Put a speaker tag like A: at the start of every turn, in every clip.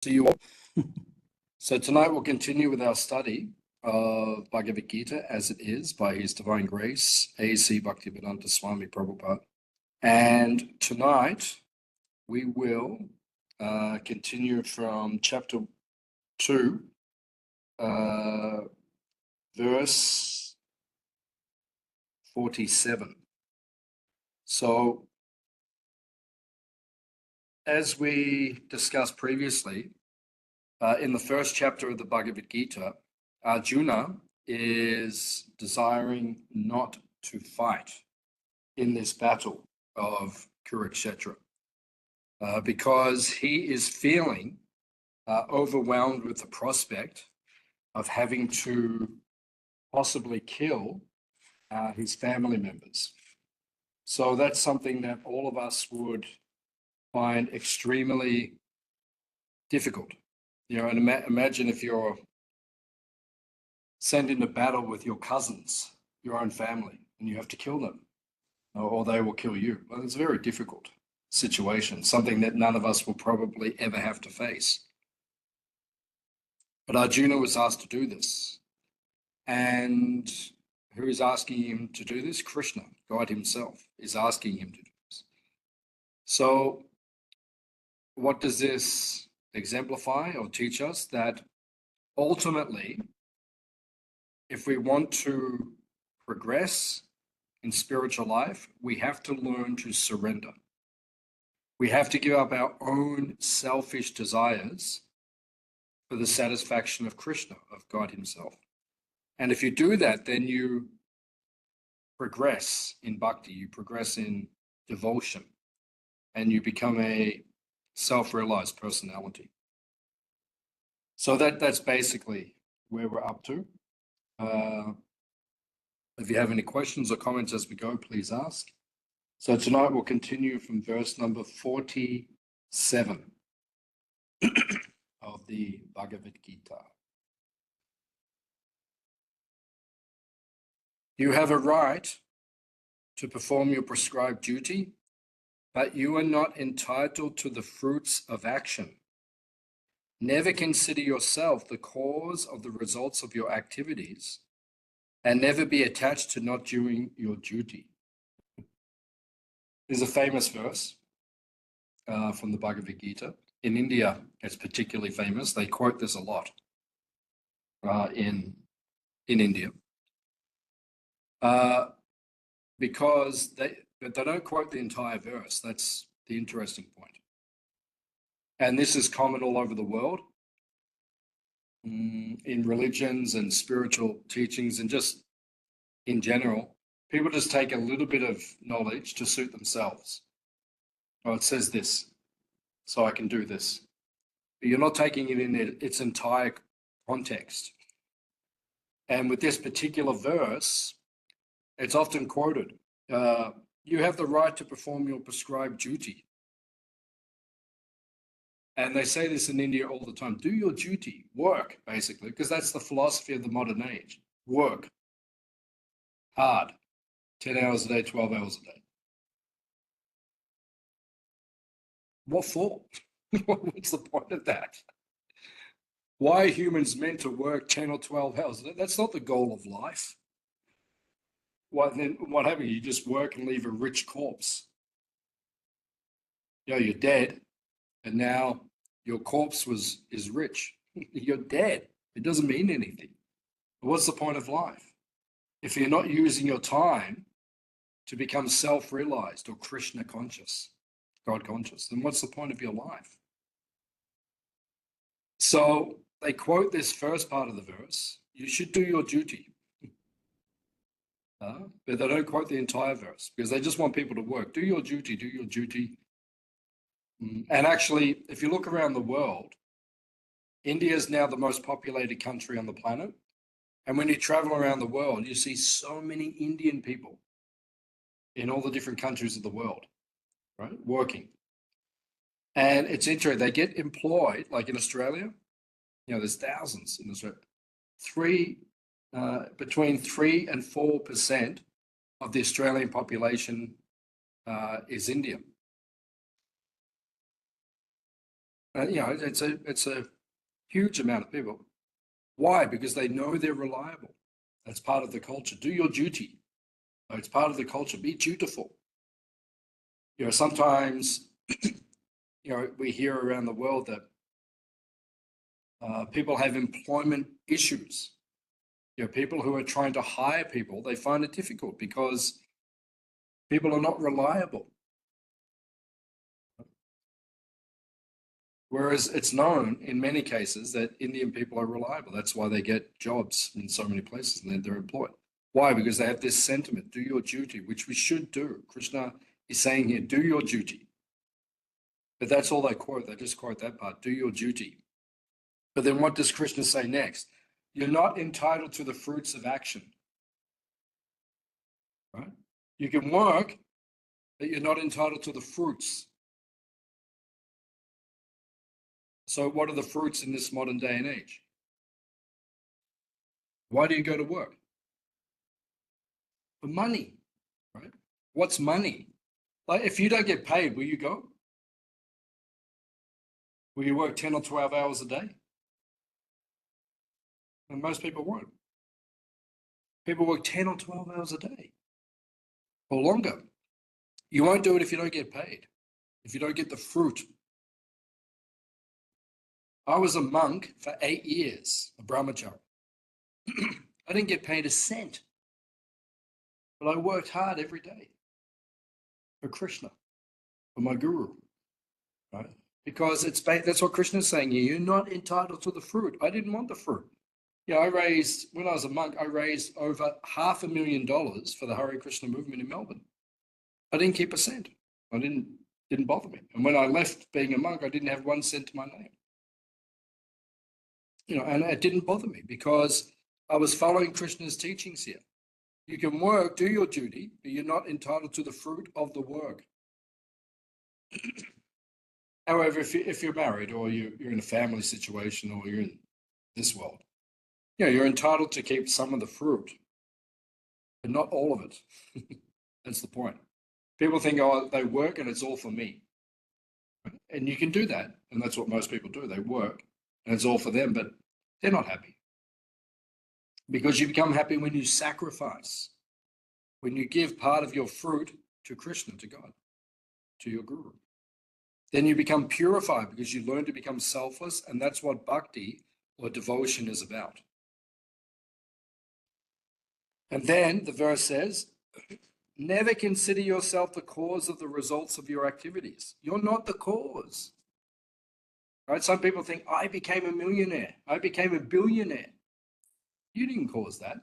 A: To you all. So tonight we'll continue with our study of Bhagavad Gita as it is by His Divine Grace, A.C.Bhaktivedanta Swami Prabhupada. And tonight we will continue from chapter 2, verse 47. So as we discussed previously, in the first chapter of the Bhagavad Gita, Arjuna is desiring not to fight in this battle of Kurukshetra because he is feeling overwhelmed with the prospect of having to possibly kill his family members. So that's something that all of us would find extremely difficult. You know, and imagine if you're sent into battle with your cousins, your own family, and you have to kill them, or they will kill you. Well, it's a very difficult situation, something that none of us will probably ever have to face. But Arjuna was asked to do this. And who is asking him to do this? Krishna, God himself, is asking him to do this. So what does this exemplify or teach us? That ultimately, if we want to progress in spiritual life, we have to learn to surrender. We have to give up our own selfish desires for the satisfaction of Krishna, of God himself. And if you do that, then you progress in bhakti, you progress in devotion, and you become a self-realized personality. So that's basically where we're up to. If you have any questions or comments as we go, please ask. So tonight we'll continue from verse number 47 of the Bhagavad Gita. You have a right to perform your prescribed duty, but you are not entitled to the fruits of action. Never consider yourself the cause of the results of your activities, and never be attached to not doing your duty. There's a famous verse from the Bhagavad Gita. In India, it's particularly famous. They quote this a lot in India. Because they don't quote the entire verse. That's the interesting point. And this is common all over the world in religions and spiritual teachings, and just in general. People just take a little bit of knowledge to suit themselves. Oh, it says this, so I can do this. But you're not taking it in its entire context. And with this particular verse, it's often quoted, you have the right to perform your prescribed duty. And they say this in India all the time. Do your duty, work, basically, because that's the philosophy of the modern age. Work hard, 10 hours a day, 12 hours a day. What for? What's the point of that? Why are humans meant to work 10 or 12 hours? That's not the goal of life. Then what happens? You just work and leave a rich corpse. You know, you're dead, and now your corpse is rich. You're dead. It doesn't mean anything. But what's the point of life? If you're not using your time to become self-realized or Krishna conscious, God conscious, then what's the point of your life? So they quote this first part of the verse, you should do your duty. But they don't quote the entire verse because they just want people to work. Do your duty, do your duty. And actually, if you look around the world, India is now the most populated country on the planet. And when you travel around the world, you see so many Indian people in all the different countries of the world, right, working. And it's interesting, they get employed, like in Australia, you know, there's thousands in Australia. Between 3 and 4% of the Australian population is Indian. It's a huge amount of people. Why? Because they know they're reliable. That's part of the culture. Do your duty. It's part of the culture. Be dutiful. Sometimes, we hear around the world that people have employment issues. People who are trying to hire people, they find it difficult because people are not reliable. Whereas it's known in many cases that Indian people are reliable. That's why they get jobs in so many places and then they're employed. Why? Because they have this sentiment, do your duty, which we should do. Krishna is saying here, do your duty. But that's all they quote. They just quote that part, do your duty. But then what does Krishna say next? You're not entitled to the fruits of action. Right? You can work, but you're not entitled to the fruits. So what are the fruits in this modern day and age? Why do you go to work? For money, right? What's money? Like if you don't get paid, will you go? Will you work 10 or 12 hours a day? And most people won't. People work 10 or 12 hours a day or longer. You won't do it if you don't get paid, if you don't get the fruit. I was a monk for 8 years, a brahmachari. I didn't get paid a cent, but I worked hard every day for Krishna, for my guru, right? Because that's what Krishna's saying here. You're not entitled to the fruit. I didn't want the fruit. When I was a monk, I raised over $500,000 for the Hare Krishna movement in Melbourne. I didn't keep a cent. I didn't bother me. And when I left being a monk, I didn't have 1 cent to my name. And it didn't bother me because I was following Krishna's teachings here. You can work, do your duty, but you're not entitled to the fruit of the work. However, if you're married or you're in a family situation or you're in this world, you're entitled to keep some of the fruit, but not all of it. That's the point. People think, oh, they work and it's all for me. And you can do that. And that's what most people do. They work and it's all for them, but they're not happy. Because you become happy when you sacrifice, when you give part of your fruit to Krishna, to God, to your guru. Then you become purified because you learn to become selfless. And that's what bhakti or devotion is about. And then the verse says, never consider yourself the cause of the results of your activities. You're not the cause. Right? Some people think, I became a millionaire. I became a billionaire. You didn't cause that.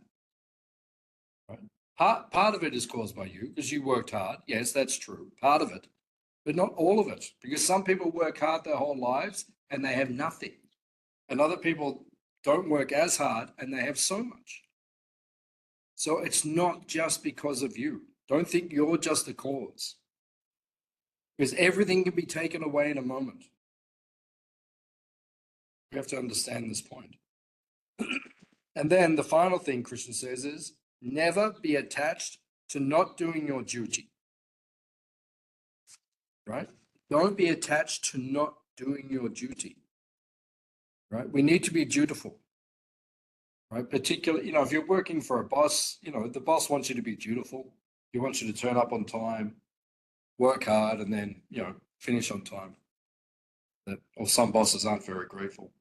A: Right? Part of it is caused by you because you worked hard. Yes, that's true. Part of it, but not all of it. Because some people work hard their whole lives and they have nothing. And other people don't work as hard and they have so much. So it's not just because of you. Don't think you're just the cause. Because everything can be taken away in a moment. We have to understand this point. And then the final thing Krishna says is, never be attached to not doing your duty. Right? Don't be attached to not doing your duty. Right? We need to be dutiful. Right? Particularly, if you're working for a boss, the boss wants you to be dutiful. He wants you to turn up on time, work hard, and then, finish on time. Or some bosses aren't very grateful.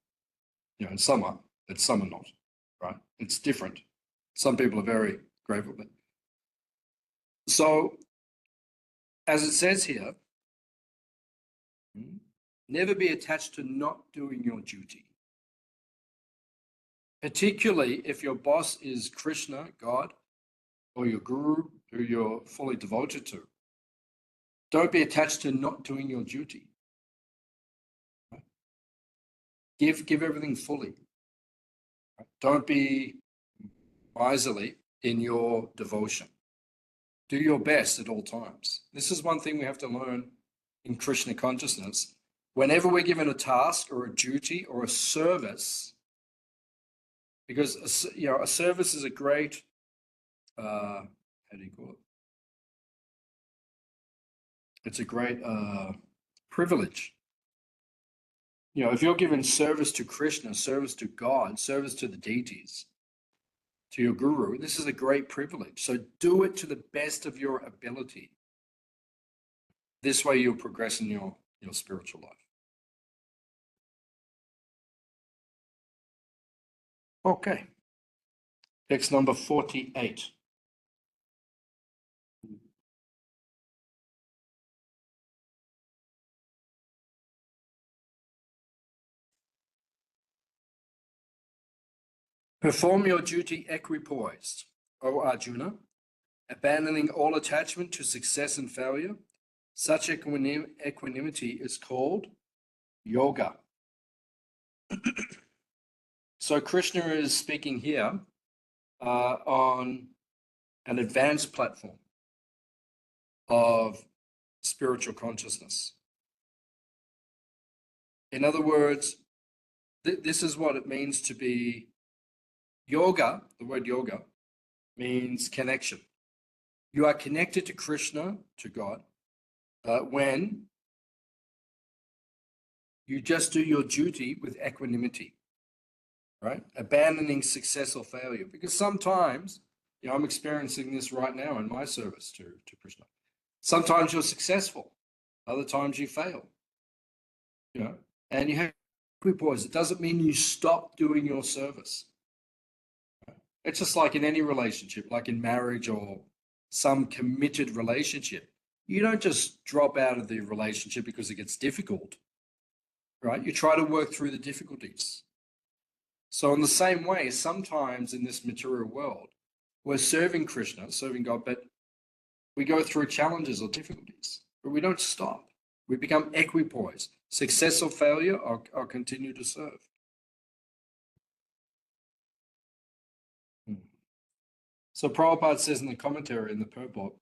A: And some are, but some are not. Right? It's different. Some people are very grateful. So, as it says here, never be attached to not doing your duty. Particularly if your boss is Krishna, God, or your guru, who you're fully devoted to. Don't be attached to not doing your duty. Give everything fully. Don't be miserly in your devotion. Do your best at all times. This is one thing we have to learn in Krishna consciousness. Whenever we're given a task or a duty or a service, because a service is a great, how do you call it? It's a great privilege. if you're given service to Krishna, service to God, service to the deities, to your guru, this is a great privilege. So do it to the best of your ability. This way you'll progress in your spiritual life. Okay. Text number 48. Perform your duty equipoised, O Arjuna, abandoning all attachment to success and failure. Such equanimity is called yoga. So Krishna is speaking here on an advanced platform of spiritual consciousness. In other words, this is what it means to be yoga. The word yoga means connection. You are connected to Krishna, to God, when you just do your duty with equanimity, right? Abandoning success or failure. Because sometimes, I'm experiencing this right now in my service to Krishna. Sometimes you're successful, other times you fail, and you have equipoise. It doesn't mean you stop doing your service. It's just like in any relationship, like in marriage or some committed relationship. You don't just drop out of the relationship because it gets difficult, right? You try to work through the difficulties. So in the same way, sometimes in this material world, we're serving Krishna, serving God, but we go through challenges or difficulties, but we don't stop. We become equipoised. Success or failure, I'll continue to serve. So Prabhupada says in the commentary in the purport,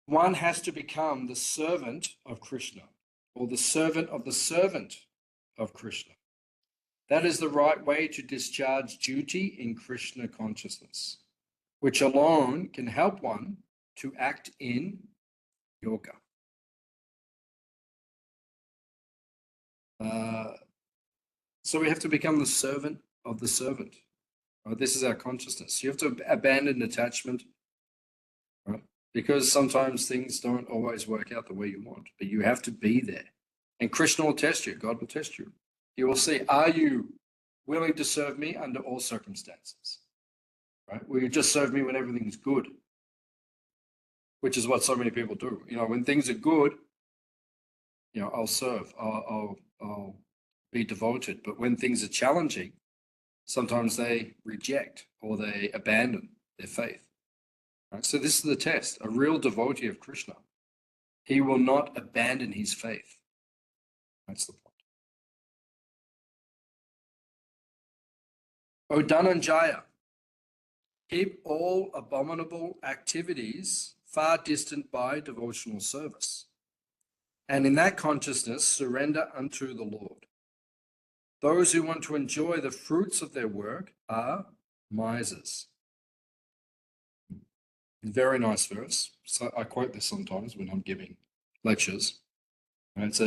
A: one has to become the servant of Krishna, or the servant of Krishna. That is the right way to discharge duty in Krishna consciousness, which alone can help one to act in yoga. So we have to become the servant of the servant. Right? This is our consciousness. You have to abandon attachment, right? Because sometimes things don't always work out the way you want, but you have to be there. And Krishna will test you. God will test you. He will see, are you willing to serve me under all circumstances? Right? Will you just serve me when everything's good? Which is what so many people do. When things are good, I'll serve. I'll be devoted. But when things are challenging, sometimes they reject or they abandon their faith. Right? So this is the test. A real devotee of Krishna, he will not abandon his faith. That's the point. O Dhananjaya, keep all abominable activities far distant by devotional service, and in that consciousness surrender unto the Lord. Those who want to enjoy the fruits of their work are misers. Very nice verse. So I quote this sometimes when I'm giving lectures. And it's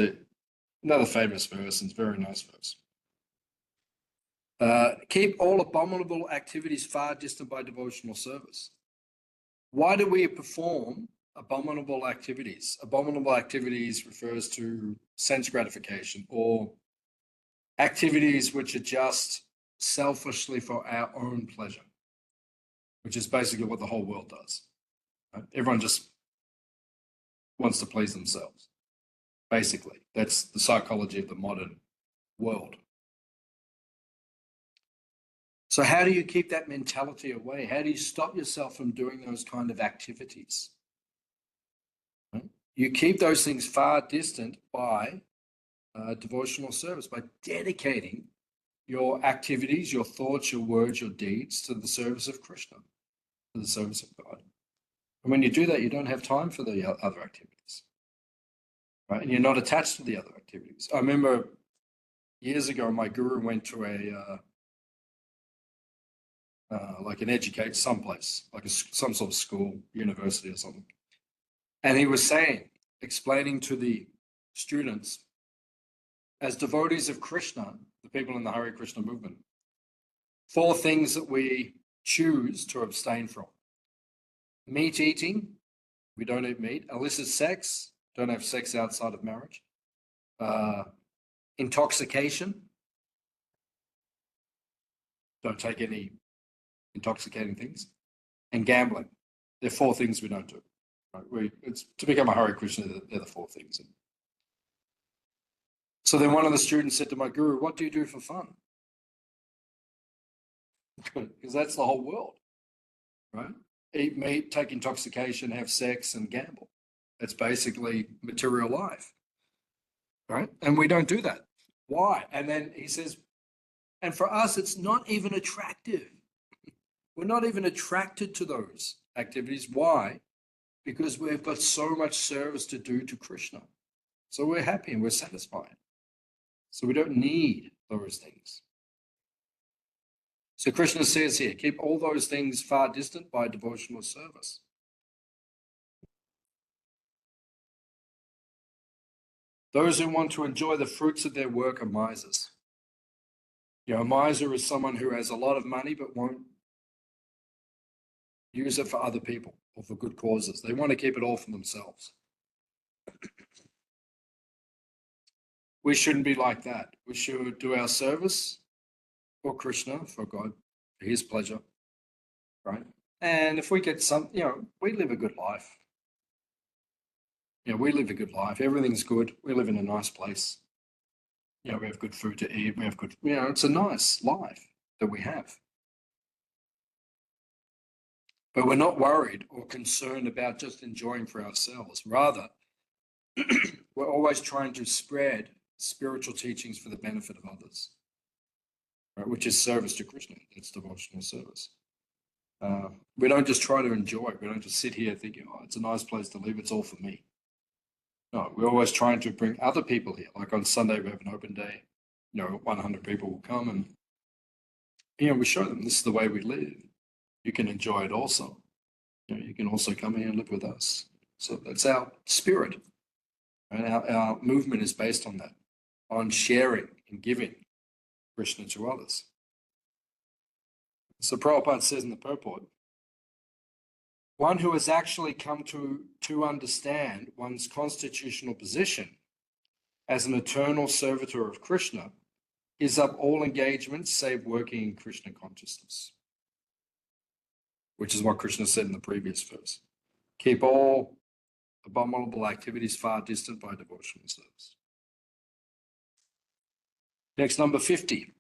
A: another famous verse, and it's a very nice verse. Keep all abominable activities far distant by devotional service. Why do we perform abominable activities? Abominable activities refers to sense gratification or activities which are just selfishly for our own pleasure, which is basically what the whole world does. Right? Everyone just wants to please themselves. Basically, that's the psychology of the modern world. So how do you keep that mentality away? How do you stop yourself from doing those kind of activities? Right? You keep those things far distant by devotional service, by dedicating your activities, your thoughts, your words, your deeds to the service of Krishna, to the service of God. And when you do that, you don't have time for the other activities, right? And you're not attached to the other activities. I remember years ago, my guru went to like an educate someplace, like some sort of school, university or something. And he was explaining to the students as devotees of Krishna, the people in the Hare Krishna movement, 4 things that we choose to abstain from. Meat eating, we don't eat meat. Illicit sex, don't have sex outside of marriage. Intoxication, don't take any intoxicating things. And gambling. They're 4 things we don't do. Right? It's to become a Hare Krishna, they're the 4 things. So then one of the students said to my guru, what do you do for fun? Because that's the whole world, right? Eat meat, take intoxication, have sex, and gamble. That's basically material life, right? And we don't do that. Why? And then he says, and for us, it's not even attractive. We're not even attracted to those activities. Why? Because we've got so much service to do to Krishna. So we're happy and we're satisfied. So we don't need those things. So Krishna says here, keep all those things far distant by devotional service. Those who want to enjoy the fruits of their work are misers. A miser is someone who has a lot of money but won't use it for other people or for good causes. They want to keep it all for themselves. We shouldn't be like that. We should do our service for Krishna, for God, for his pleasure, right? And if we get some, we live a good life. We live a good life. Everything's good. We live in a nice place. We have good food to eat. We have good, it's a nice life that we have. But we're not worried or concerned about just enjoying for ourselves. Rather, we're always trying to spread spiritual teachings for the benefit of others, right? Which is service to Krishna. It's devotional service. We don't just try to enjoy. We don't just sit here thinking, oh, it's a nice place to live. It's all for me. No, we're always trying to bring other people here. Like on Sunday, we have an open day. 100 people will come and, we show them this is the way we live. You can enjoy it also. You can also come here and live with us. So that's our spirit. And our movement is based on that, on sharing and giving Krishna to others. So Prabhupada says in the purport, one who has actually come to understand one's constitutional position as an eternal servitor of Krishna gives up all engagements save working in Krishna consciousness, which is what Krishna said in the previous verse. Keep all abominable activities far distant by devotional service. Next, number 50.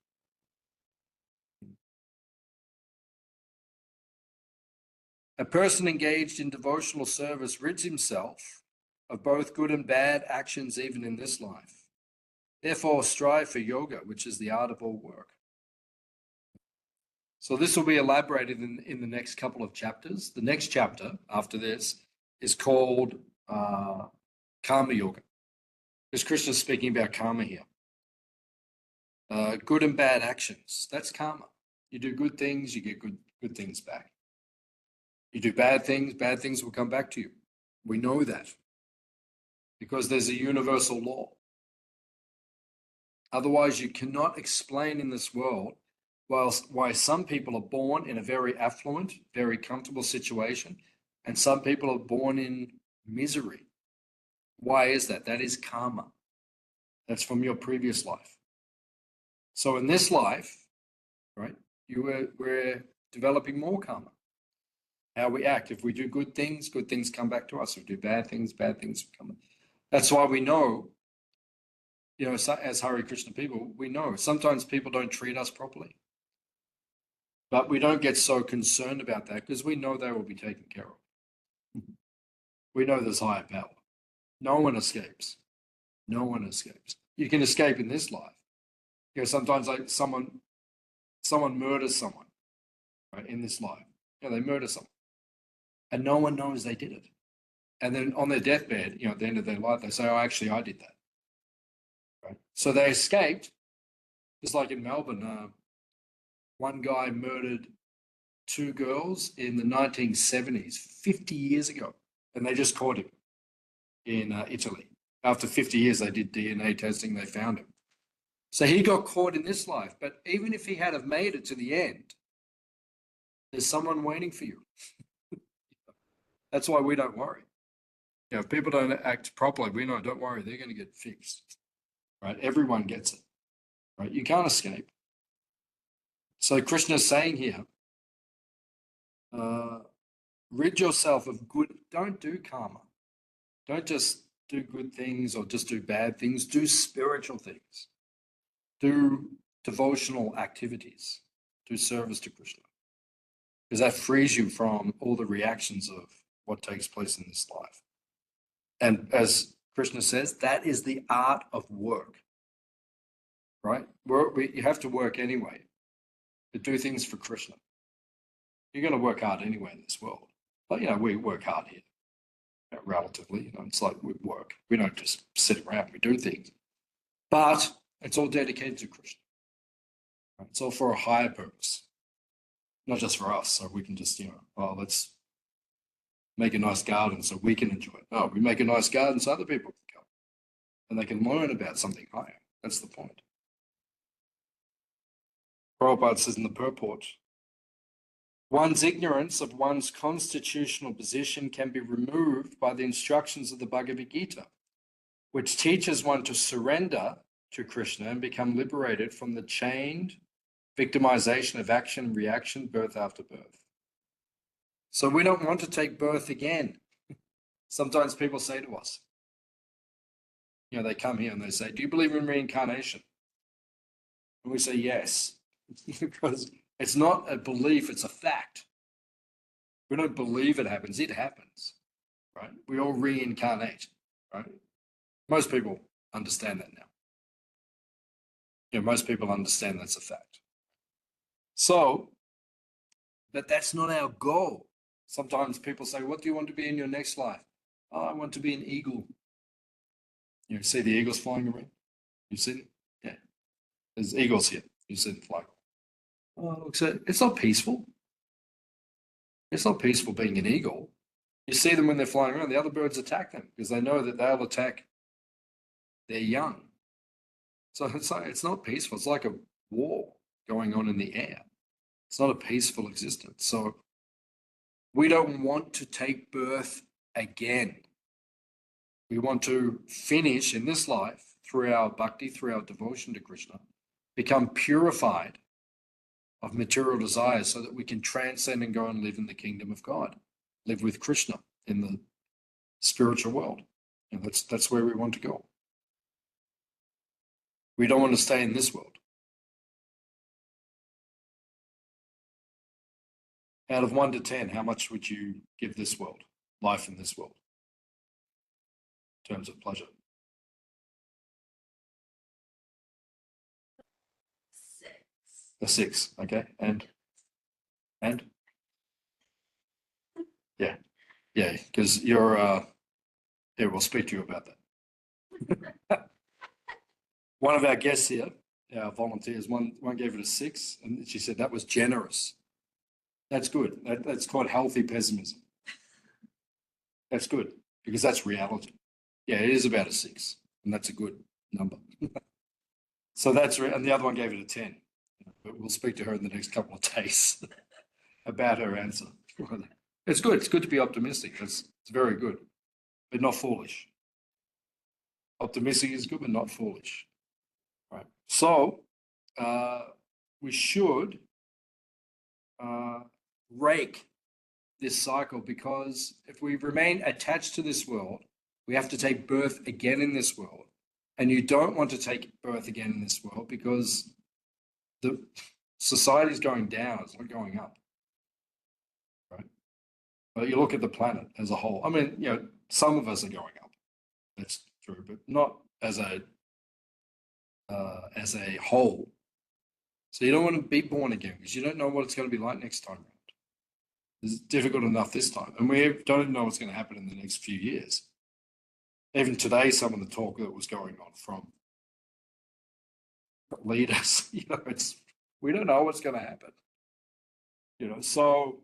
A: A person engaged in devotional service rids himself of both good and bad actions even in this life. Therefore, strive for yoga, which is the art of all work. So this will be elaborated in the next couple of chapters. The next chapter after this is called Karma Yoga, because Krishna is speaking about karma here. Good and bad actions, that's karma. You do good things, you get good things back. You do bad things will come back to you. We know that because there's a universal law. Otherwise, you cannot explain in this world why some people are born in a very affluent, very comfortable situation, and some people are born in misery. Why is that? That is karma. That's from your previous life. So in this life, right, we're developing more karma. How we act. If we do good things come back to us. If we do bad things come. That's why we know, as Hare Krishna people, we know sometimes people don't treat us properly. But we don't get so concerned about that because we know they will be taken care of. We know there's higher power. No one escapes. No one escapes. You can escape in this life. Sometimes like someone murders someone, right, in this life. They murder someone. And no one knows they did it. And then on their deathbed, at the end of their life, they say, oh, actually, I did that. Right? So they escaped, just like in Melbourne. One guy murdered 2 girls in the 1970s, 50 years ago. And they just caught him in Italy. After 50 years, they did DNA testing, they found him. So he got caught in this life, but even if he had have made it to the end, there's someone waiting for you. That's why we don't worry. You know, if people don't act properly, we know, don't worry, they're going to get fixed, right? Everyone gets it, right? You can't escape. So Krishna's saying here, rid yourself of good, don't do karma. Don't just do good things or just do bad things. Do spiritual things. Do devotional activities. Do service to Krishna. Because that frees you from all the reactions of what takes place in this life. And as Krishna says, that is the art of work, right? You have to work anyway to do things for Krishna. You're going to work hard anyway in this world. But, you know, we work hard here, you know, relatively. You know, it's like we work. We don't just sit around. We do things. But it's all dedicated to Krishna. Right? It's all for a higher purpose, not just for us. So we can just, you know, oh, let's make a nice garden so we can enjoy it. No, we make a nice garden so other people can come and they can learn about something higher. That's the point. Prabhupada says in the purport, one's ignorance of one's constitutional position can be removed by the instructions of the Bhagavad Gita, which teaches one to surrender to Krishna and become liberated from the chained victimization of action, reaction, birth after birth. So we don't want to take birth again. Sometimes people say to us, you know, they come here and they say, do you believe in reincarnation? And we say, yes, because it's not a belief, it's a fact. We don't believe it happens right? We all reincarnate, right? Most people understand that now. You know, most people understand that's a fact. So, but that's not our goal. Sometimes people say, what do you want to be in your next life? Oh, I want to be an eagle. You see the eagles flying around? You see them? Yeah. There's eagles here. You see them flying. Oh, so it's not peaceful. It's not peaceful being an eagle. You see them when they're flying around, the other birds attack them because they know that they'll attack their young. So it's not peaceful. It's like a war going on in the air. It's not a peaceful existence. So we don't want to take birth again. We want to finish in this life through our bhakti, through our devotion to Krishna, become purified of material desires so that we can transcend and go and live in the kingdom of God, live with Krishna in the spiritual world. And that's where we want to go. We don't want to stay in this world. Out of 1 to 10, how much would you give this world, life in this world, in terms of pleasure?
B: 6.
A: A 6, okay. And? Yeah, because you're, yeah, we'll speak to you about that. One of our guests here, our volunteers, one gave it a 6, and she said that was generous. That's good. That's called healthy pessimism. That's good, because that's reality. Yeah, it is about a 6, and that's a good number. So that's, and the other one gave it a 10. But we'll speak to her in the next couple of days about her answer. It's good. It's good to be optimistic. It's very good, but not foolish. Optimistic is good, but not foolish. Right. So we should break this cycle, because if we remain attached to this world, we have to take birth again in this world. And you don't want to take birth again in this world because the society is going down, it's not going up. Right? But you look at the planet as a whole. I mean, you know, some of us are going up. That's true, but not as a whole. So you don't want to be born again because you don't know what it's going to be like next time around. It's difficult enough this time, and we don't even know what's going to happen in the next few years. Even today, some of the talk that was going on from leaders, you know, we don't know what's going to happen. You know, so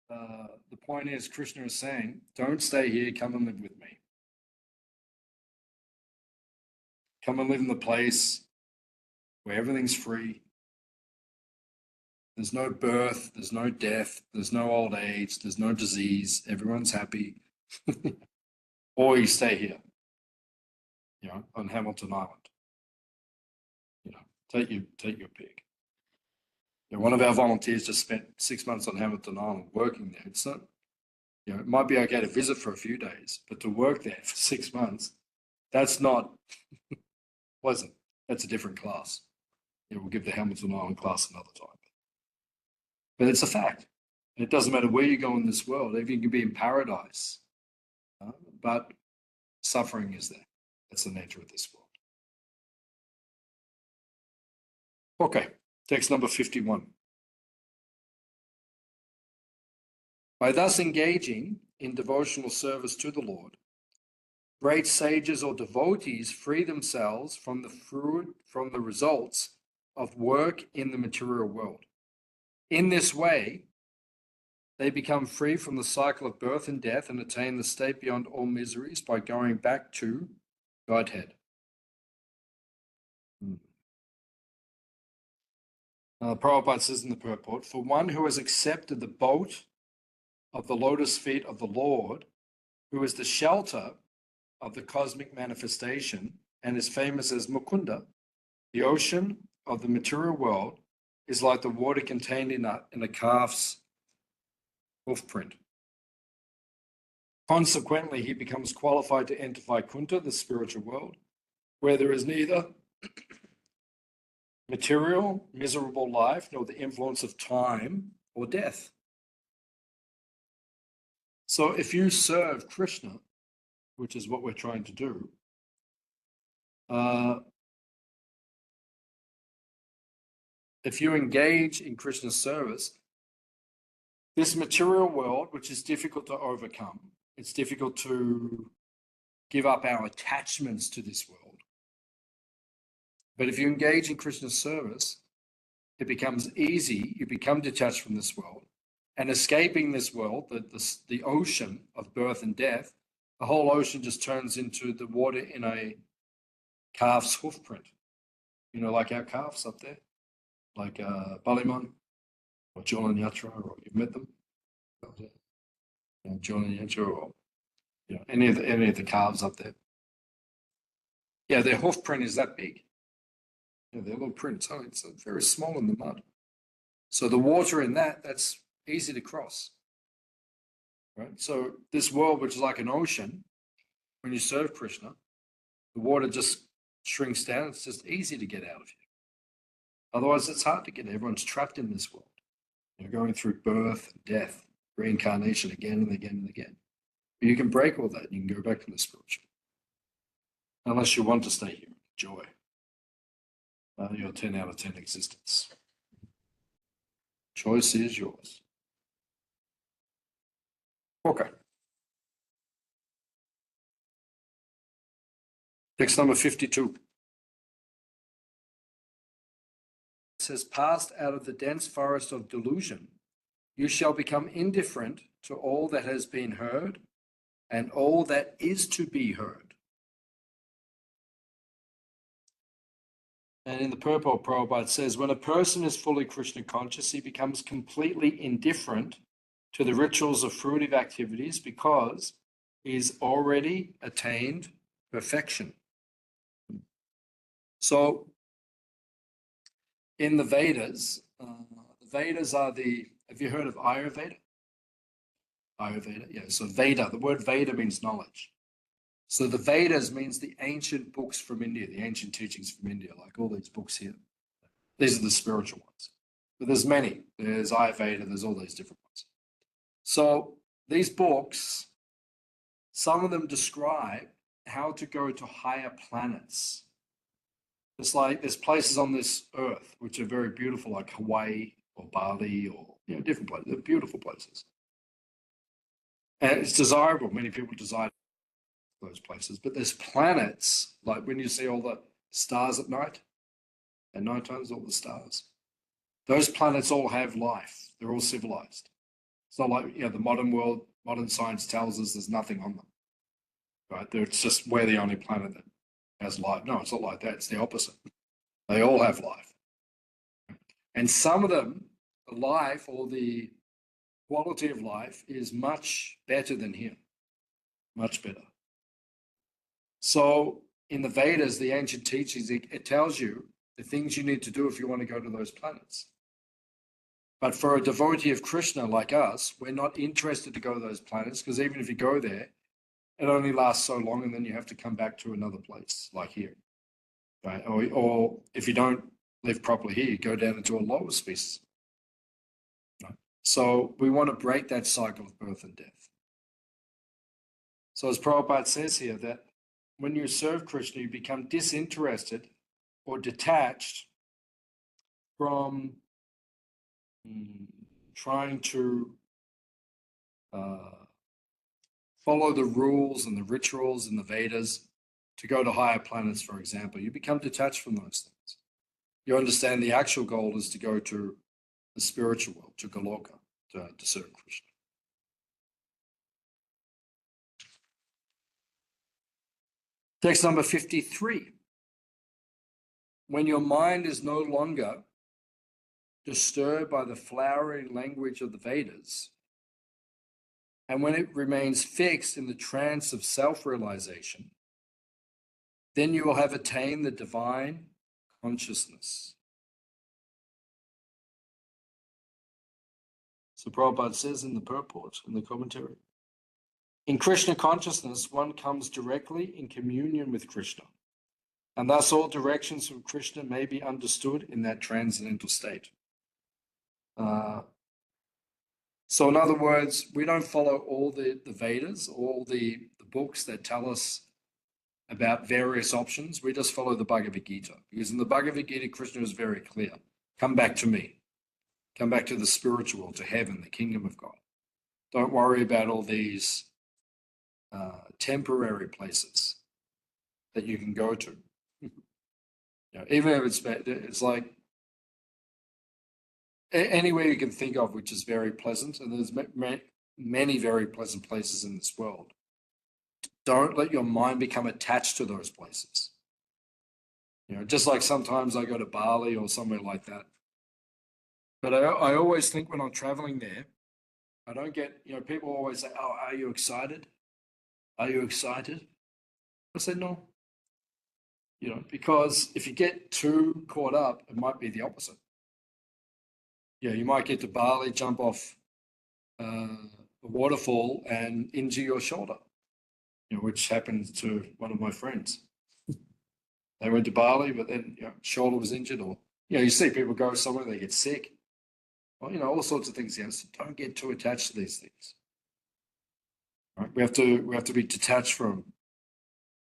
A: the point is, Krishna is saying, don't stay here, come and live with me. Come and live in the place where everything's free. There's no birth, there's no death, there's no old age, there's no disease, everyone's happy. Or you stay here, on Hamilton Island. Take your pick. One of our volunteers just spent 6 months on Hamilton Island working there. It's not, it might be okay to visit for a few days, but to work there for 6 months, that's not pleasant. That's a different class. We'll give the Hamilton Island class another time. But it's a fact. It doesn't matter where you go in this world. Even you can be in paradise, but suffering is there. That's the nature of this world. Okay, text number 51. By thus engaging in devotional service to the Lord, great sages or devotees free themselves from the results of work in the material world. In this way, they become free from the cycle of birth and death and attain the state beyond all miseries by going back to Godhead. Prabhupada says in the purport, for one who has accepted the boat of the lotus feet of the Lord, who is the shelter of the cosmic manifestation and is famous as Mukunda, the ocean of the material world is like the water contained in a calf's hoof print. Consequently, he becomes qualified to enter Vaikuntha, the spiritual world, where there is neither material, miserable life, nor the influence of time or death. So if you serve Krishna, which is what we're trying to do, if you engage in Krishna's service, this material world, which is difficult to overcome, it's difficult to give up our attachments to this world. But if you engage in Krishna's service, it becomes easy, you become detached from this world, and escaping this world, the ocean of birth and death, the whole ocean just turns into the water in a calf's hoof print. Like our calves up there, like Baliman or Jalan Yatra, or you've met them, Jalan Yatra, or any of the calves up there. Yeah, their hoof print is that big. Their little print, it's very small in the mud. So the water in that's easy to cross. Right? So this world, which is like an ocean, when you serve Krishna, the water just shrinks down. It's just easy to get out of here. Otherwise, it's hard to get. Everyone's trapped in this world. Going through birth and death, reincarnation again and again and again. But you can break all that. You can go back to the spiritual. Unless you want to stay here, enjoy your 10 out of 10 existence. Choice is yours. Okay. Text number 52. It says, passed out of the dense forest of delusion, you shall become indifferent to all that has been heard and all that is to be heard. And in the purport, Prabhupada says, when a person is fully Krishna conscious, he becomes completely indifferent to the rituals of fruitive activities because he's already attained perfection. So in the Vedas are have you heard of Ayurveda? Ayurveda, yeah. So Veda, the word Veda means knowledge. So the Vedas means the ancient books from India, the ancient teachings from India, like all these books here. These are the spiritual ones. But there's many. There's Ayurveda, there's all these different ones. So these books, some of them describe how to go to higher planets. It's like there's places on this earth which are very beautiful, like Hawaii or Bali or different places. They're beautiful places. And it's desirable. Many people desire those places. But there's planets, like when you see all the stars at night time, all the stars. Those planets all have life. They're all civilized. It's not like the modern world, modern science tells us there's nothing on them. Right? It's just we're the only planet that has life. No, it's not like that. It's the opposite. They all have life. And some of them, the life or the quality of life is much better than here, much better. So in the Vedas, the ancient teachings, it tells you the things you need to do if you want to go to those planets. But for a devotee of Krishna like us, we're not interested to go to those planets because even if you go there, it only lasts so long and then you have to come back to another place like here. Right? Or if you don't live properly here, you go down into a lower species. Right? So we want to break that cycle of birth and death. So as Prabhupada says here, that when you serve Krishna, you become disinterested or detached from trying to follow the rules and the rituals in the Vedas to go to higher planets, for example. You become detached from those things. You understand the actual goal is to go to the spiritual world, to Goloka, to serve Krishna. Text number 53. When your mind is no longer disturbed by the flowery language of the Vedas, and when it remains fixed in the trance of self-realization, then you will have attained the divine consciousness. So Prabhupada says in the purport, in the commentary, in Krishna consciousness, one comes directly in communion with Krishna, and thus all directions from Krishna may be understood in that transcendental state. So in other words, we don't follow all the Vedas, all the books that tell us about various options. We just follow the Bhagavad Gita, because in the Bhagavad Gita, Krishna is very clear. Come back to me. Come back to the spiritual, to heaven, the kingdom of God. Don't worry about all these temporary places that you can go to. Even if it's like anywhere you can think of, which is very pleasant, and there's many very pleasant places in this world. Don't let your mind become attached to those places. Just like sometimes I go to Bali or somewhere like that. But I always think when I'm traveling there, I don't get, people always say, oh, are you excited? Are you excited? I say, no. Because if you get too caught up, it might be the opposite. You might get to Bali, jump off a waterfall and injure your shoulder, which happened to one of my friends. They went to Bali, but then shoulder was injured, or you see people go somewhere, they get sick. Well, all sorts of things. So don't get too attached to these things. Right? We have to be detached from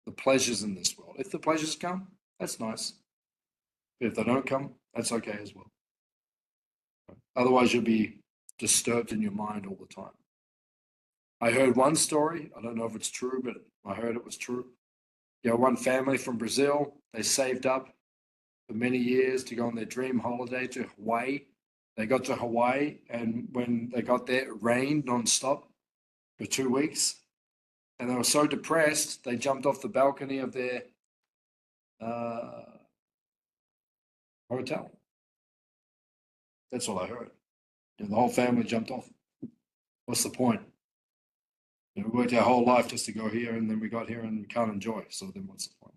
A: the pleasures in this world. If the pleasures come, that's nice. But if they don't come, that's okay as well. Right? Otherwise, you'll be disturbed in your mind all the time. I heard one story. I don't know if it's true, but I heard it was true. One family from Brazil, they saved up for many years to go on their dream holiday to Hawaii. They got to Hawaii, and when they got there, it rained nonstop for 2 weeks. And they were so depressed, they jumped off the balcony of their hotel. That's all I heard. The whole family jumped off. What's the point? We worked our whole life just to go here, and then we got here and we can't enjoy. So then what's the point?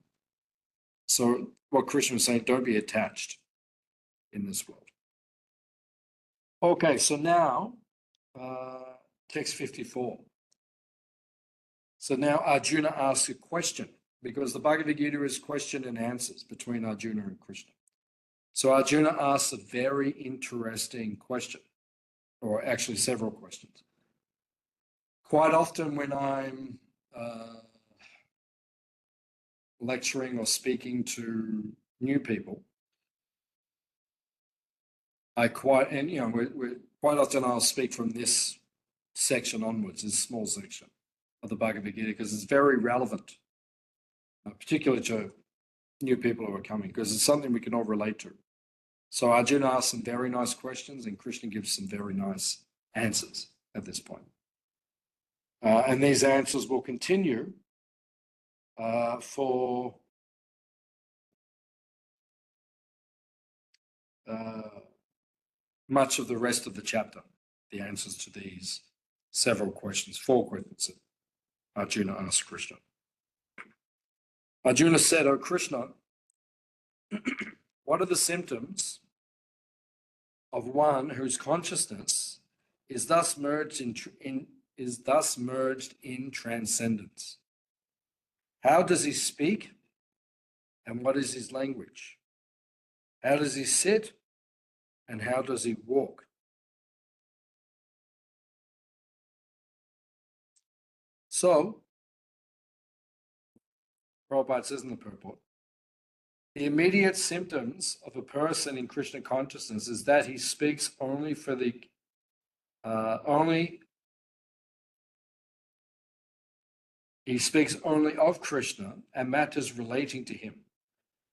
A: So what Krishna was saying, don't be attached in this world. Okay, so now, text 54. So now Arjuna asks a question, because the Bhagavad Gita is question and answers between Arjuna and Krishna. So Arjuna asks a very interesting question, or actually several questions. Quite often when I'm lecturing or speaking to new people, quite often I'll speak from this section onwards, this small section of the Bhagavad Gita, because it's very relevant, particularly to new people who are coming, because it's something we can all relate to. So Arjuna asks some very nice questions, and Krishna gives some very nice answers at this point. And these answers will continue for much of the rest of the chapter, the answers to these several questions, 4 questions that Arjuna asked Krishna. Arjuna said, "O Krishna, what are the symptoms of one whose consciousness is thus merged in transcendence? How does he speak, and what is his language? How does he sit, and how does he walk?" So, Prabhupada says in the purport, the immediate symptoms of a person in Krishna consciousness is that he speaks only for the he speaks only of Krishna and matters relating to him.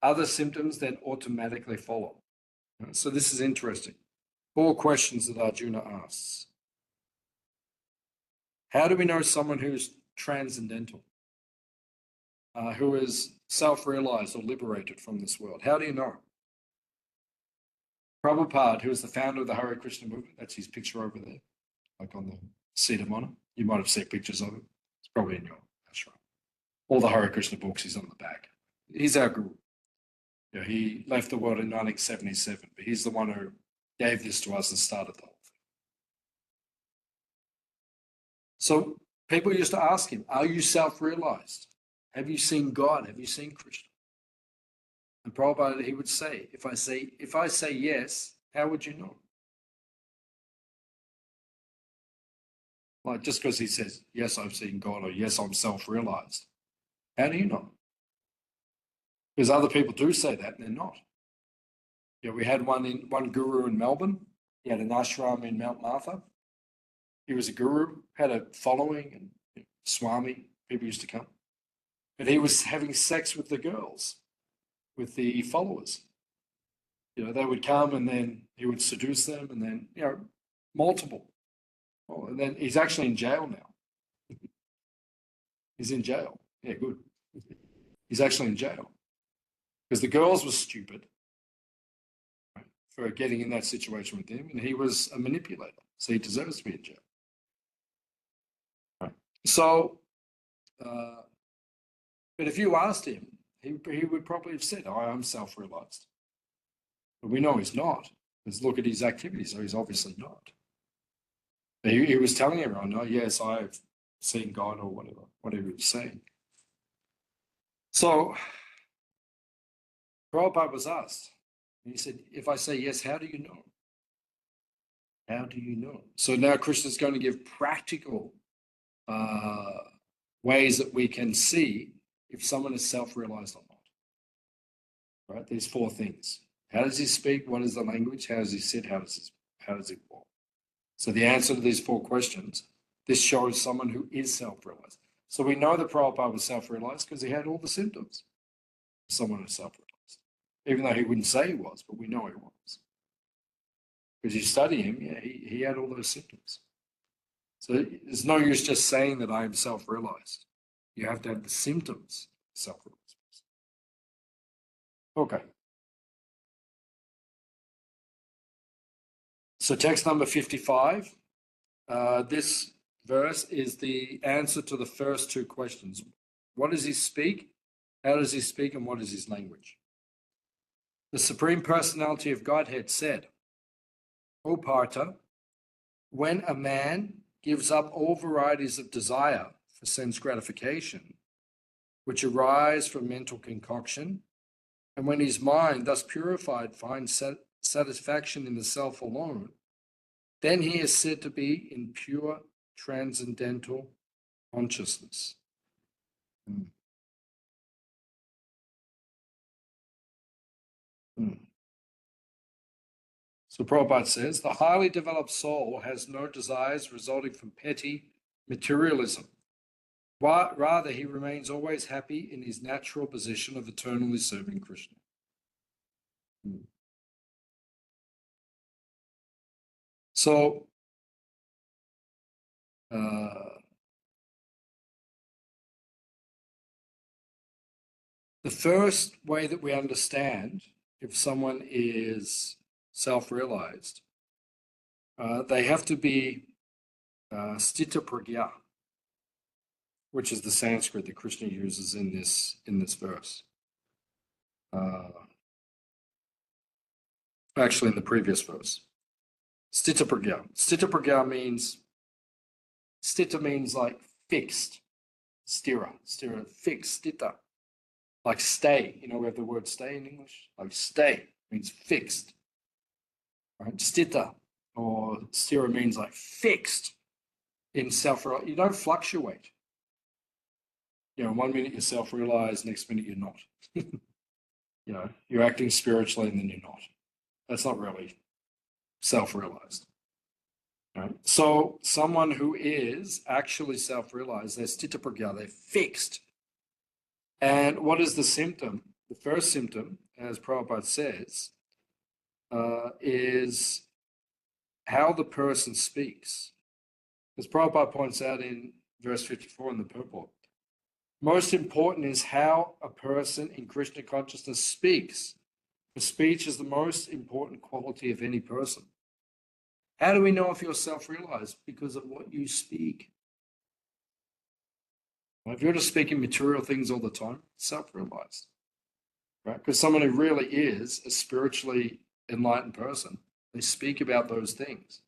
A: Other symptoms then automatically follow. So this is interesting. 4 questions that Arjuna asks. How do we know someone who's transcendental, who is self-realized or liberated from this world? How do you know? Prabhupada, who is the founder of the Hare Krishna movement, that's his picture over there, like on the seat of honor. You might have seen pictures of it. It's probably in your ashram. All the Hare Krishna books, he's on the back. He's our guru. You know, he left the world in 1977, but he's the one who gave this to us and started the whole thing. So people used to ask him, are you self-realized? Have you seen God? Have you seen Krishna? And Prabhupada, he would say, if I say yes, how would you know? Like just because he says, yes, I've seen God, or yes, I'm self-realized. How do you know? Because other people do say that and they're not. Yeah, we had one guru in Melbourne. He had an ashram in Mount Martha. He was a guru, had a following, and Swami, people used to come. But he was having sex with the girls, with the followers. You know, they would come and then he would seduce them, and then, you know, multiple. Oh, and then he's actually in jail now. He's in jail. Yeah, good. He's actually in jail. Because the girls were stupid, right, for getting in that situation with him, and he was a manipulator. So he deserves to be in jail. Right. So, but if you asked him, he would probably have said, "I am self-realized." But we know he's not. Let's look at his activities, so he's obviously not. But he was telling everyone, "Oh, yes, I've seen God," or whatever he was saying. So Prabhupada was asked, and he said, "If I say yes, how do you know? How do you know?" So now Krishna's going to give practical ways that we can see if someone is self-realized or not. Right? There's 4 things. How does he speak? What is the language? How does he sit? How does he walk? So the answer to these 4 questions, this shows someone who is self-realized. So we know that Prabhupada was self-realized because he had all the symptoms of someone who's self-realized. Even though he wouldn't say he was, but we know he was. Because you study him, yeah, he had all those symptoms. So there's no use just saying that I am self-realized. You have to have the symptoms of self-realized. Okay. So text number 55. This verse is the answer to the first 2 questions. What does he speak? How does he speak? And what is his language? The Supreme Personality of Godhead said, "O Partha, when a man gives up all varieties of desire for sense gratification, which arise from mental concoction, and when his mind, thus purified, finds satisfaction in the self alone, then he is said to be in pure transcendental consciousness." So Prabhupada says, the highly developed soul has no desires resulting from petty materialism. Rather, he remains always happy in his natural position of eternally serving Krishna. So, the first way that we understand if someone is self-realized, they have to be sthita pragya, which is the Sanskrit that Krishna uses in this verse. Actually, in the previous verse, sthita pragya. Sthita pragya means, sthita means like fixed, stira, fixed, sthita, like stay. You know, we have the word stay in English. Like stay means fixed, right? Sthita or stira means like fixed in self. You don't fluctuate. You know, 1 minute you're self-realized, next minute you're not. You know, you're acting spiritually and then you're not. That's not really self-realized. Right? So someone who is actually self-realized, they're sthita pragya, they're fixed. And what is the symptom? The first symptom, as Prabhupada says, is how the person speaks. As Prabhupada points out in verse 54 in the purport, most important is how a person in Krishna consciousness speaks. The speech is the most important quality of any person. How do we know if you're self-realized? Because of what you speak. If you're just speaking material things all the time, self-realized. Right? Because someone who really is a spiritually enlightened person, they speak about those things.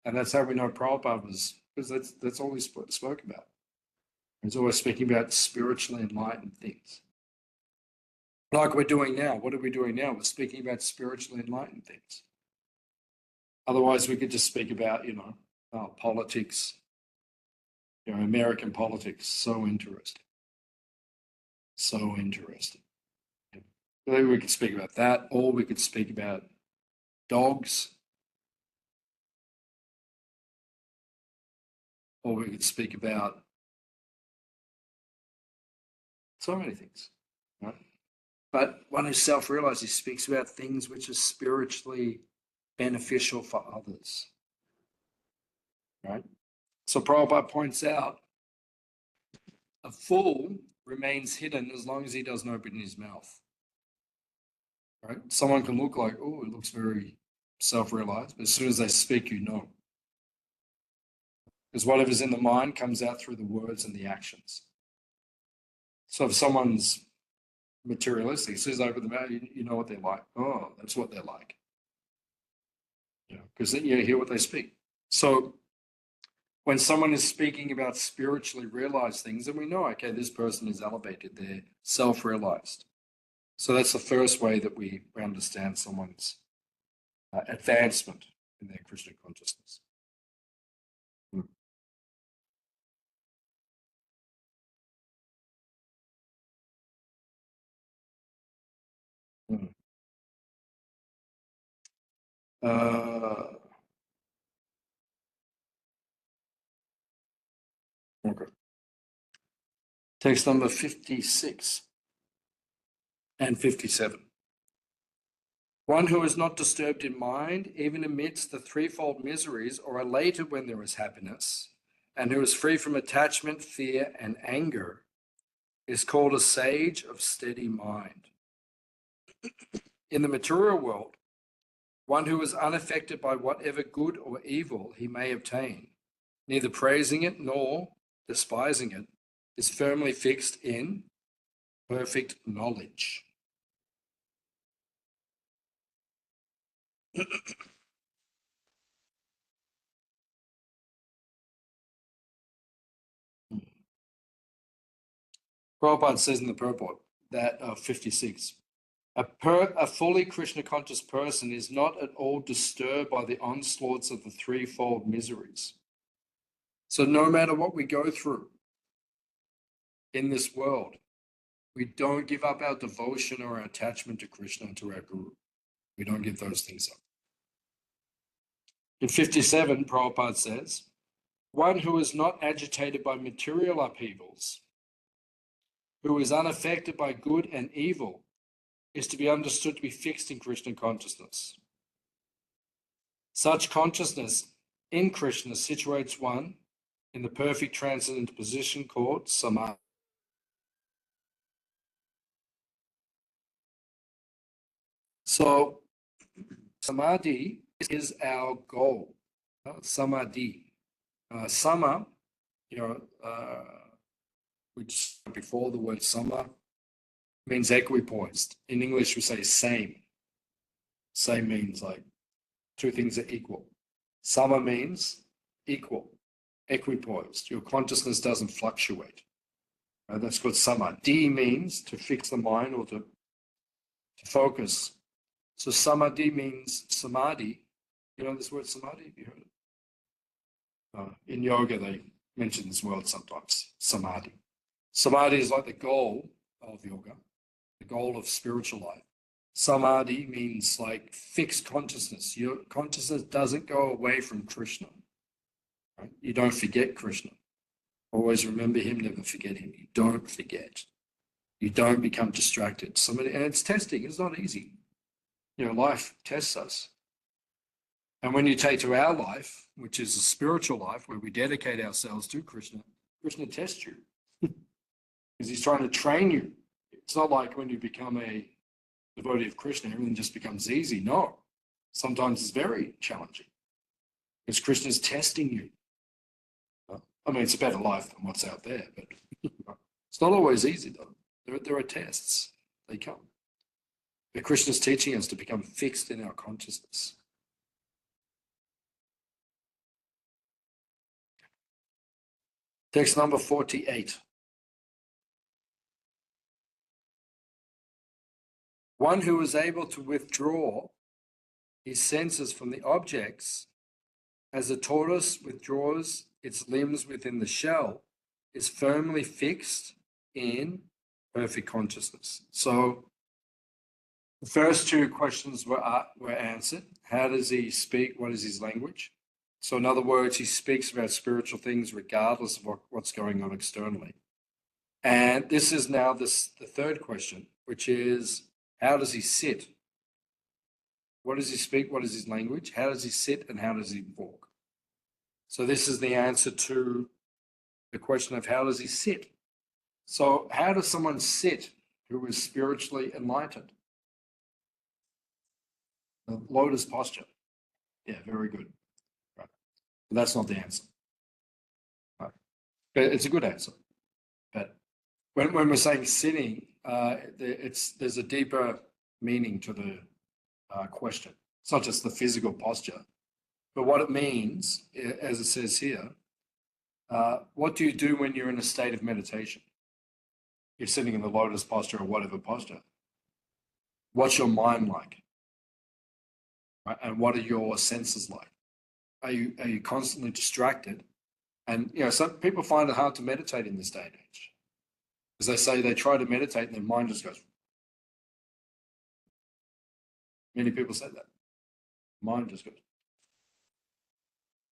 A: And that's how we know Prabhupada was, because that's all he spoke about. He's always speaking about spiritually enlightened things. Like we're doing now. What are we doing now? We're speaking about spiritually enlightened things. Otherwise, we could just speak about, politics, American politics. So interesting. So interesting. Maybe we could speak about that, or we could speak about dogs, or we could speak about so many things, right? But one who's self-realized, he speaks about things which are spiritually beneficial for others, right? So Prabhupada points out, a fool remains hidden as long as he doesn't open his mouth, right? Someone can look like, oh, it looks very self-realized, but as soon as they speak, you know. Because whatever's in the mind comes out through the words and the actions. So if someone's materialistic, as soon as they open the mouth, you know what they're like. Oh, that's what they're like. Because then you hear what they speak. So when someone is speaking about spiritually realized things, then we know, okay, this person is elevated, they're self-realized. So that's the first way that we understand someone's advancement in their Krishna consciousness. Okay. Text number 56 and 57. One who is not disturbed in mind, even amidst the threefold miseries, or elated when there is happiness, and who is free from attachment, fear, and anger, is called a sage of steady mind. In the material world, one who is unaffected by whatever good or evil he may obtain, neither praising it nor despising it, is firmly fixed in perfect knowledge. Prabhupada says in the purport that 56, a fully Krishna conscious person is not at all disturbed by the onslaughts of the threefold miseries. So no matter what we go through in this world, we don't give up our devotion or our attachment to Krishna and to our Guru. We don't give those things up. In 57, Prabhupada says, one who is not agitated by material upheavals, who is unaffected by good and evil, is to be understood to be fixed in Krishna consciousness. Such consciousness in Krishna situates one in the perfect transcendental position called samadhi. So Samadhi is our goal. Samadhi. Sama, which before the word sama, means equipoised. In English, we say same. Same means like two things are equal. Sama means equal, equipoised. Your consciousness doesn't fluctuate. That's called samadhi. Means to fix the mind or to focus. So samadhi means samadhi. You know this word samadhi? Have you heard it? In yoga, they mention this word sometimes, samadhi. Samadhi is like the goal of yoga, the goal of spiritual life. Samadhi means like fixed consciousness. Your consciousness doesn't go away from Krishna. Right? You don't forget Krishna. Always remember him, never forget him. You don't forget. You don't become distracted. And it's testing. It's not easy. Life tests us. And when you take to our life, which is a spiritual life where we dedicate ourselves to Krishna, Krishna tests you because he's trying to train you. It's not like when you become a devotee of Krishna, everything just becomes easy. No, sometimes it's very challenging because Krishna's testing you. I mean, it's a better life than what's out there, but it's not always easy though. There are tests. They come. But Krishna's teaching us to become fixed in our consciousness. Text number 48. One who is able to withdraw his senses from the objects, as a tortoise withdraws its limbs within the shell, is firmly fixed in perfect consciousness. So the first two questions were answered. How does he speak? What is his language? So in other words, he speaks about spiritual things regardless of what's going on externally. And this is now the third question, which is, how does he sit? What does he speak? What is his language? How does he sit and how does he walk? So this is the answer to the question of how does he sit? So how does someone sit who is spiritually enlightened? The lotus posture. Yeah, very good. Right. But that's not the answer. Right. But it's a good answer. But when we're saying sitting, there's a deeper meaning to the question. It's not just the physical posture, but what it means, as it says here, what do you do when you're in a state of meditation? You're sitting in the lotus posture or whatever posture. What's your mind like? Right? And what are your senses like? Are you constantly distracted? And some people find it hard to meditate in this day and age, because they say they try to meditate and their mind just goes. Many people say that. Mind just goes.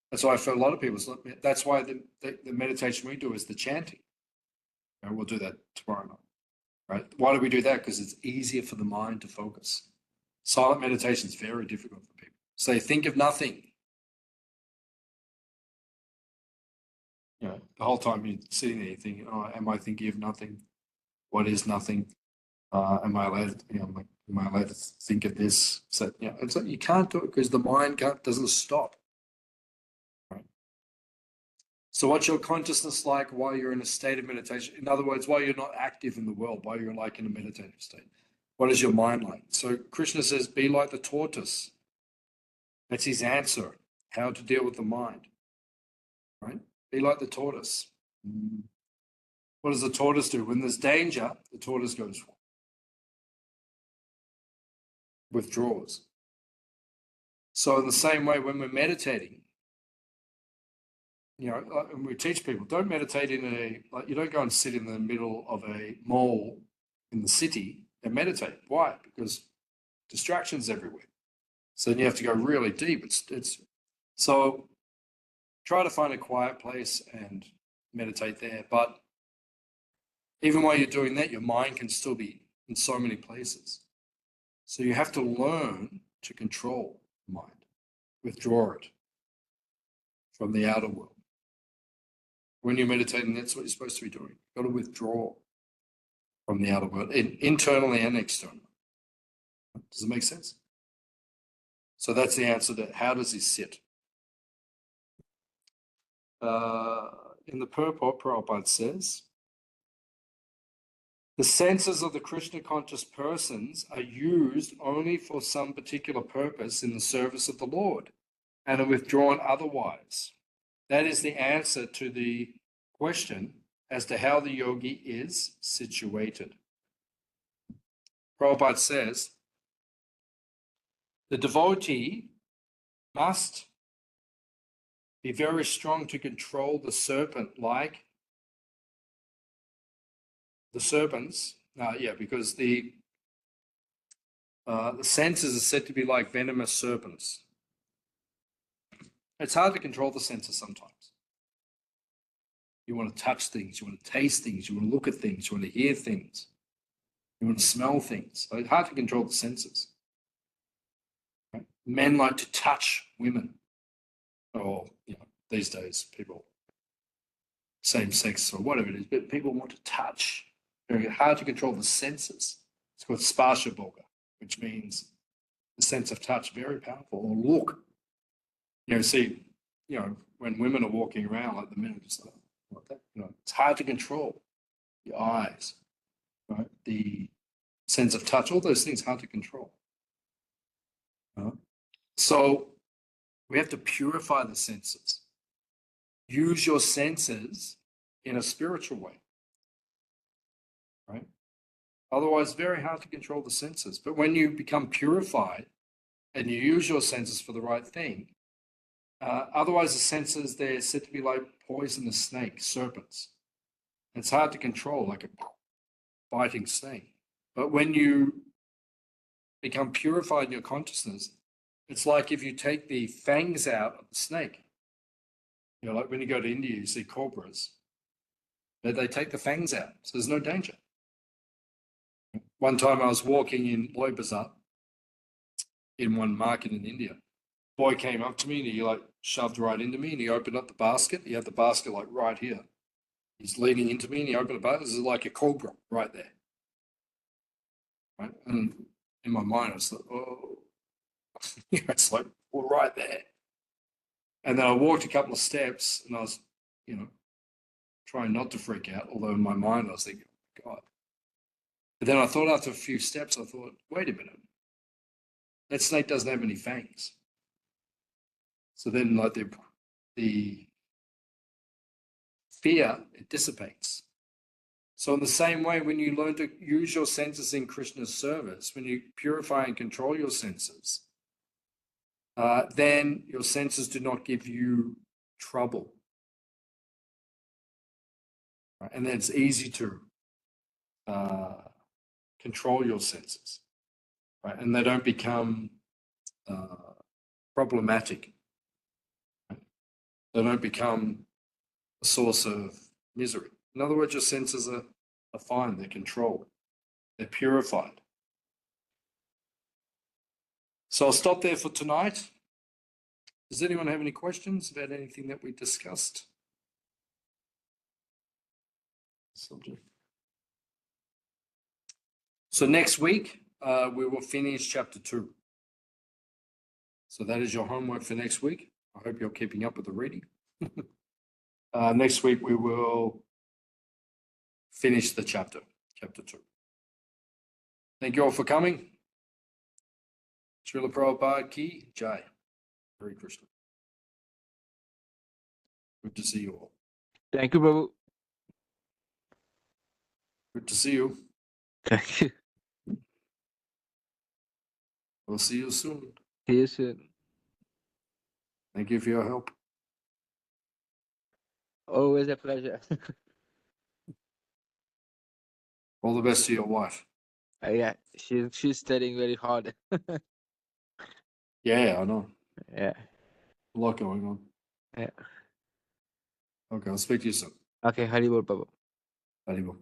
A: That's why for a lot of people, that's why the meditation we do is the chanting. And we'll do that tomorrow night. Right? Why do we do that? Because it's easier for the mind to focus. Silent meditation is very difficult for people. So think of nothing. The whole time you're sitting there, you're thinking, "Oh, am I thinking of nothing? What is nothing? Am I allowed? Am I allowed to think of this?" So it's like you can't do it because the mind doesn't stop. Right? So what's your consciousness like while you're in a state of meditation? In other words, while you're not active in the world, while you're like in a meditative state, what is your mind like? So Krishna says, "Be like the tortoise." That's his answer. How to deal with the mind. Right? Be like the tortoise. What does the tortoise do? When there's danger, the tortoise goes, withdraws. So in the same way, when we're meditating, and we teach people, don't meditate you don't go and sit in the middle of a mall in the city and meditate. Why? Because distractions everywhere. So then you have to go really deep. So try to find a quiet place and meditate there. But even while you're doing that, your mind can still be in so many places. So you have to learn to control the mind, withdraw it from the outer world. When you're meditating, that's what you're supposed to be doing. You've got to withdraw from the outer world, internally and externally. Does it make sense? So that's the answer to how does he sit? In the purport, Prabhupada says, the senses of the Krishna conscious persons are used only for some particular purpose in the service of the Lord and are withdrawn otherwise. That is the answer to the question as to how the yogi is situated. Prabhupada says, the devotee must be very strong to control the serpent like the serpents. Because the senses are said to be like venomous serpents. It's hard to control the senses sometimes. You want to touch things, you want to taste things, you want to look at things, you want to hear things, you want to smell things. So it's hard to control the senses. Right? Men like to touch women. Or, these days, people, same sex or whatever it is, but people want to touch. Very hard to control the senses. It's called sparsha bhoga, which means the sense of touch, very powerful. Or look. When women are walking around, like the men are just like that, it's hard to control. The eyes, right? The sense of touch, all those things hard to control. So we have to purify the senses. Use your senses in a spiritual way, right? Otherwise, very hard to control the senses. But when you become purified and you use your senses for the right thing, otherwise the senses, they're said to be like poisonous snakes, serpents. It's hard to control, like a biting snake. But when you become purified in your consciousness, it's like if you take the fangs out of the snake. Like when you go to India, you see cobras. They take the fangs out, so there's no danger. One time I was walking in Loy Bazaar in one market in India. Boy came up to me and he shoved right into me and he opened up the basket. He had the basket right here. He's leaning into me and he opened the basket. This is like a cobra right there. Right? And in my mind, I was like, oh, it's like, well, right there. And then I walked a couple of steps and I was, trying not to freak out, although in my mind I was thinking, oh, God. But then I thought after a few steps, I thought, wait a minute. That snake doesn't have any fangs. So then the fear, it dissipates. So in the same way, when you learn to use your senses in Krishna's service, when you purify and control your senses, then your senses do not give you trouble. Right? And then it's easy to control your senses. Right? And they don't become problematic. Right? They don't become a source of misery. In other words, your senses are fine, they're controlled, they're purified. So I'll stop there for tonight. Does anyone have any questions about anything that we discussed? Subject. So next week, we will finish chapter 2. So that is your homework for next week. I hope you're keeping up with the reading. Next week, we will finish the chapter 2. Thank you all for coming. Srila Prabhupada Ki Jai. Hare Krishna. Good to see you all.
B: Thank you, Prabhu.
A: Good to see you.
B: Thank you.
A: We'll see you soon.
B: See you soon.
A: Thank you for your help.
B: Always a pleasure.
A: All the best to your wife.
B: Yeah, she's studying very hard.
A: Yeah, I know.
B: Yeah.
A: A lot going on.
B: Yeah.
A: Okay, I'll speak to you soon.
B: Okay, Haribol, Prabhu.
A: Haribol.